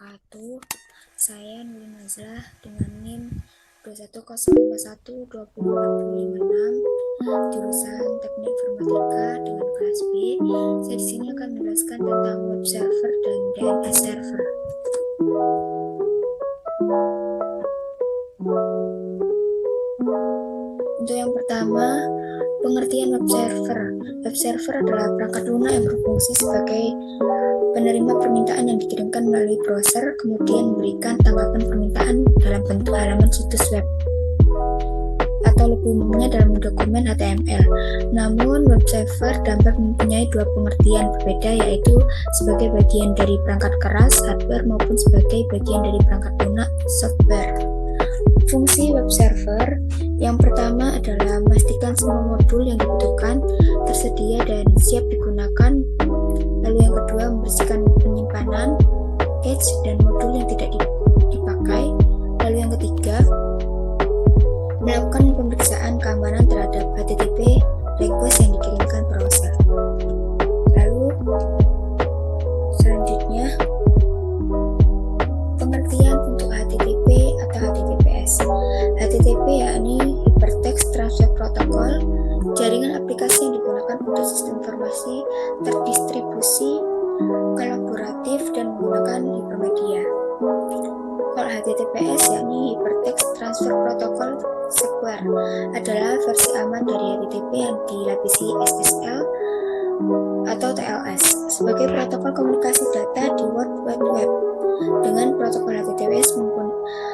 wabarakatuh. Saya Nuri Nazlah dengan NIM 2105120456 jurusan Teknik Informatika dengan kelas B. Saya di sini akan menjelaskan tentang web server dan DNS server. Untuk yang pertama, pengertian web server. Web server adalah perangkat lunak yang berfungsi sebagai penerima permintaan yang dikirimkan melalui browser, kemudian memberikan tanggapan permintaan dalam bentuk halaman situs web atau lebih umumnya dalam dokumen HTML. Namun, web server dapat mempunyai dua pengertian berbeda, yaitu sebagai bagian dari perangkat keras hardware maupun sebagai bagian dari perangkat lunak software. Fungsi web server yang pertama adalah memastikan semua modul yang dibutuhkan tersedia dan siap digunakan. Lalu yang kedua, membersihkan penyimpanan, cache, dan modul yang tidak dipakai. Lalu yang ketiga, melakukan pemeriksaan keamanan terhadap HTTP request yang dikirimkan browser. Lalu selanjutnya, pengertian untuk HTTP atau HTTPS. HTTP yakni Hypertext Transfer Protocol, jaringan aplikasi yang digunakan untuk sistem informasi terdistribusi, kolaboratif, dan menggunakan hipermedia. Kalau HTTPS yakni Hypertext Transfer Protocol Secure adalah versi aman dari HTTP yang dilapisi SSL atau TLS sebagai protokol komunikasi data di World Wide Web. Dengan protokol HTTPS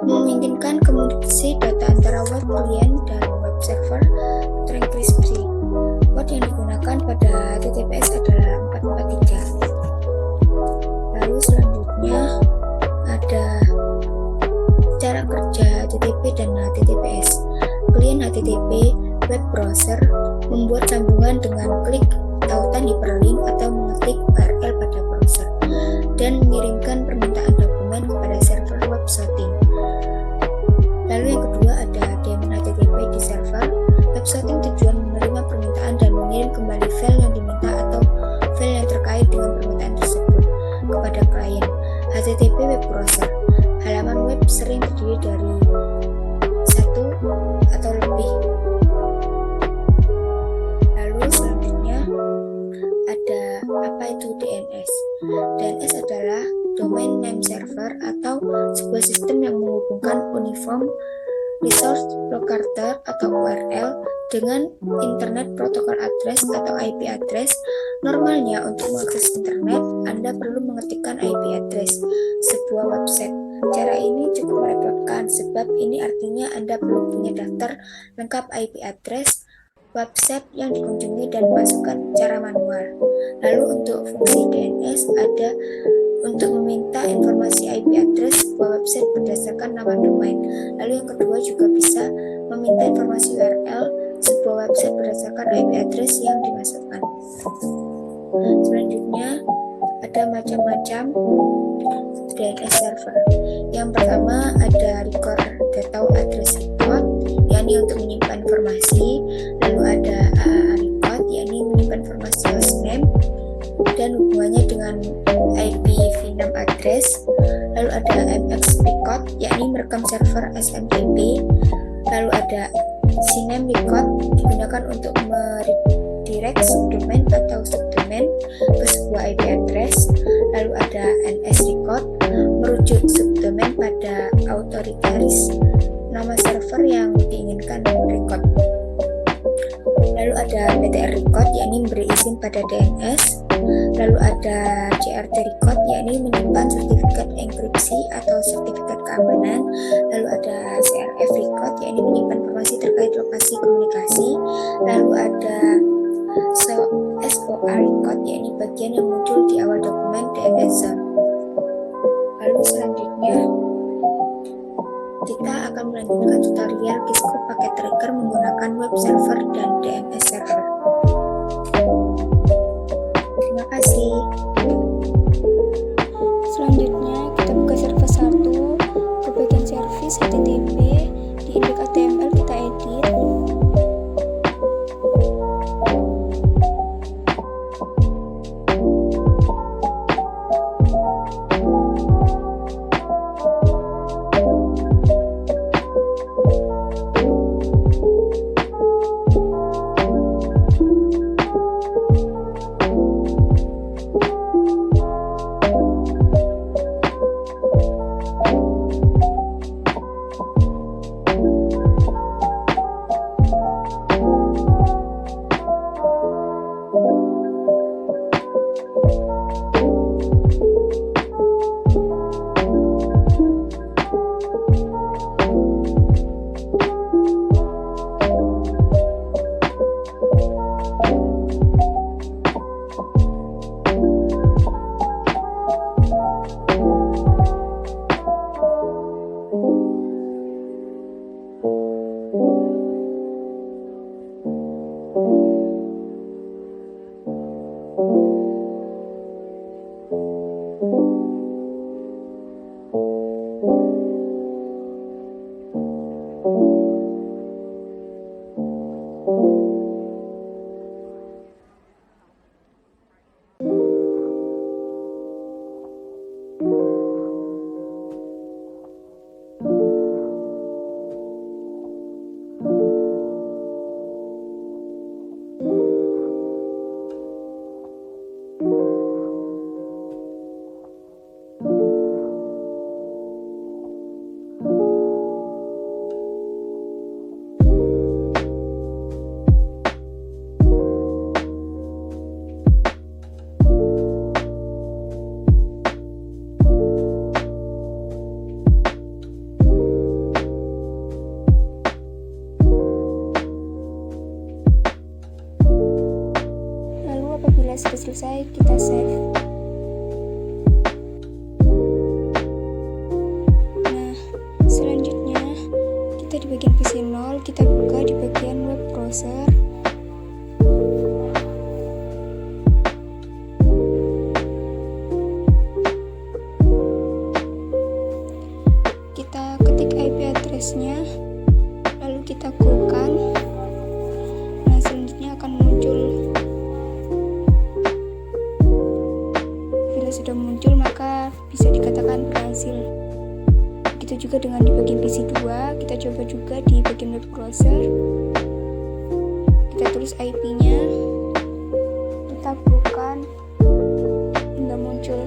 memungkinkan komunikasi data antara web client dan web server terenkripsi. Port yang digunakan pada HTTPS adalah 443. Lalu selanjutnya ada cara kerja HTTP dan HTTPS. Klien HTTP web browser membuat sambungan dengan klik tautan hyperlink atau mengetik URL pada browser dan mengirimkan permintaan dokumen kepada server web sorting. Lalu yang kedua ada daemon HTTP di server. Web sorting tujuan menerima permintaan dan mengirim kembali file yang diminta atau file yang terkait dengan permintaan tersebut kepada klien. HTTP web browser. Halaman web sering terdiri dari satu atau lebih. Lalu selanjutnya ada apa itu DNS. DNS adalah Domain Name Server atau sebuah sistem yang menghubungkan Uniform Resource Locator atau URL dengan Internet Protocol Address atau IP address. Normalnya untuk mengakses internet, Anda perlu mengetikkan IP address sebuah website. Cara ini cukup merepotkan sebab ini artinya Anda perlu punya daftar lengkap IP address website yang dikunjungi dan memasukkan secara manual. Lalu untuk fungsi DNS ada untuk meminta informasi IP address sebuah website berdasarkan nama domain. Lalu yang kedua juga bisa meminta informasi URL sebuah website berdasarkan IP address yang dimasukkan. Selanjutnya ada macam-macam DNS server. Yang pertama ada record data address record, yakni untuk menyimpan informasi. Lalu ada AAA record, yakni menyimpan informasi hostname dan hubungannya dengan IPv6 address. Lalu ada MX record, yakni merekam server SMTP. Lalu ada CNAME record, digunakan untuk meredirect subdomain atau subdomain ke sebuah IP address. Lalu ada NS record, merujuk subdomain pada authoritaris nama server yang diinginkan record. Lalu ada PTR record, yakni memberi izin pada DNS. Lalu ada CRT record, yakni menyimpan sertifikat enkripsi atau sertifikat keamanan. Lalu ada CRF record, yakni menyimpan informasi terkait lokasi komunikasi. Lalu ada SOR record, yakni bagian yang muncul di awal dokumen DNS zone. Lalu selanjutnya kita akan melanjutkan tutorial Cisco Packet Tracker menggunakan web server dan DNS server. Terima kasih. Selanjutnya kita buka server 1, ke bagian service HTTP, di index HTML kita edit. Bila sudah selesai, kita save. Nah, selanjutnya kita di bagian PC 0, kita buka di bagian web browser. Kita ketik IP address-nya, lalu kita go-kan. Nah, selanjutnya akan muncul. Bila sudah muncul, maka bisa dikatakan berhasil. Begitu juga dengan di bagian PC 2, kita coba juga di bagian web browser. Kita tulis IP-nya, kita go-kan hingga muncul.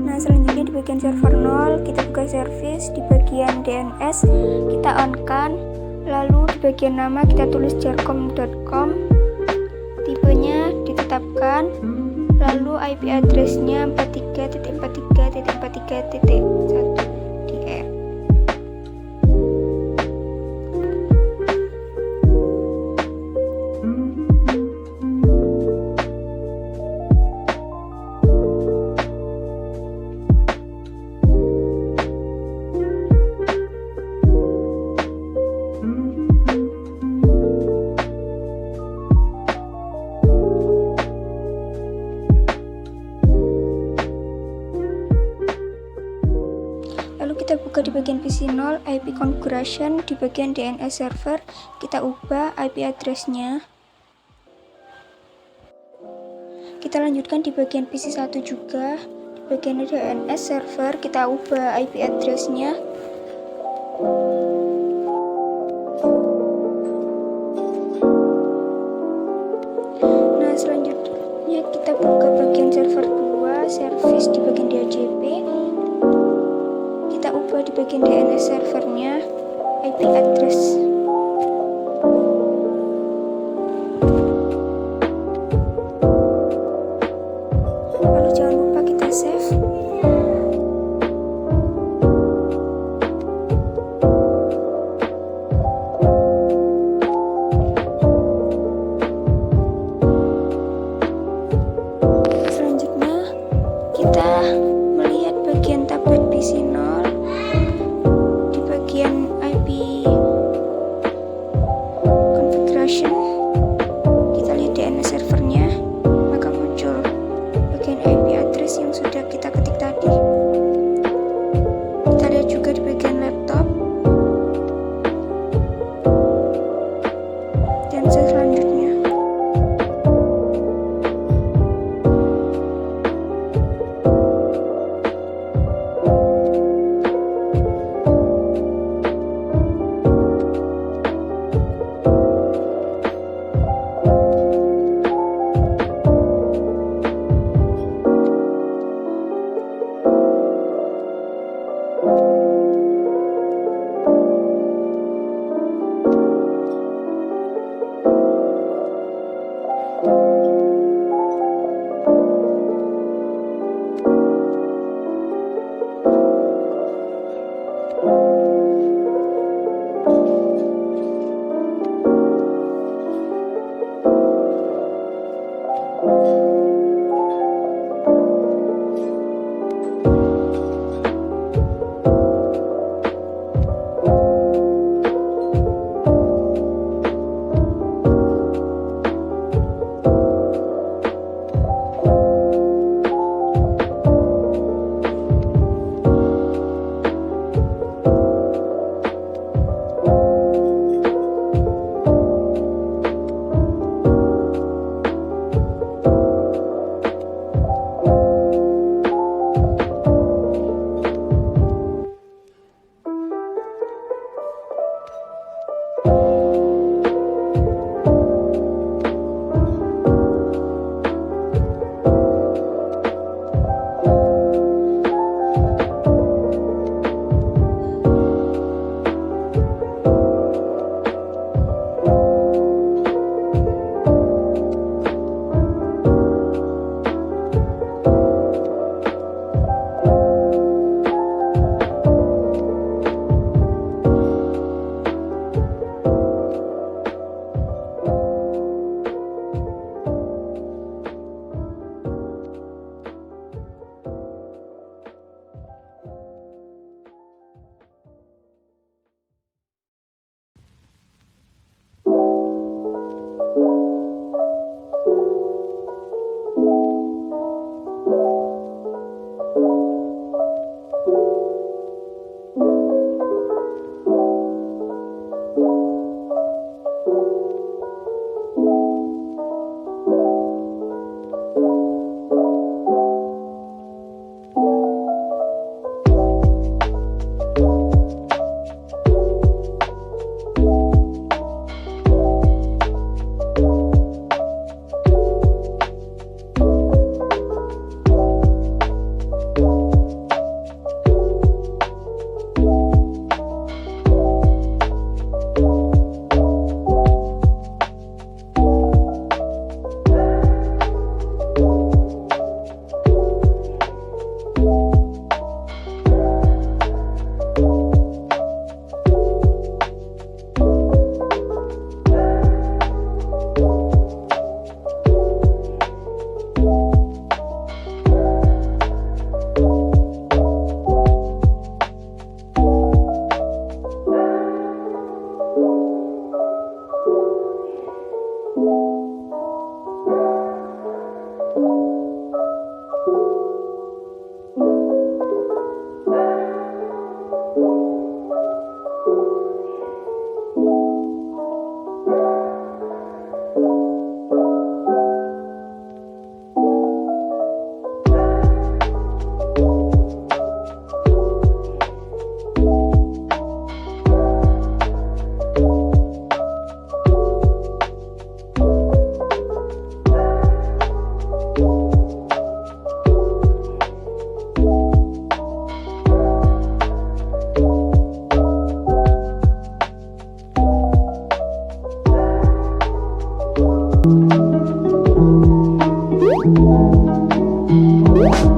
Nah, selanjutnya di bagian server 0, kita buka service. Di bagian DNS kita on-kan, lalu di bagian nama kita tulis jarcom.com, tipenya ditetapkan, lalu IP address-nya 43.43.43.1 DR. Lalu kita buka di bagian PC 0, IP configuration. Di bagian DNS server kita ubah IP address-nya. Kita lanjutkan di bagian PC 1 juga. Di bagian DNS server kita ubah IP address-nya. Nah, selanjutnya kita buka bagian server 2, service di bagian DHCP. Kita ubah di bagian DNS servernya IP address. Lalu jangan lupa kita save. Selanjutnya kita melihat bagian tablet PC 0. Di bagian IP configuration kita lihat DNS servernya, maka muncul bagian IP address yang sudah kita ketik tadi. Kita lihat juga di bagian laptop dan selanjutnya. Thank you.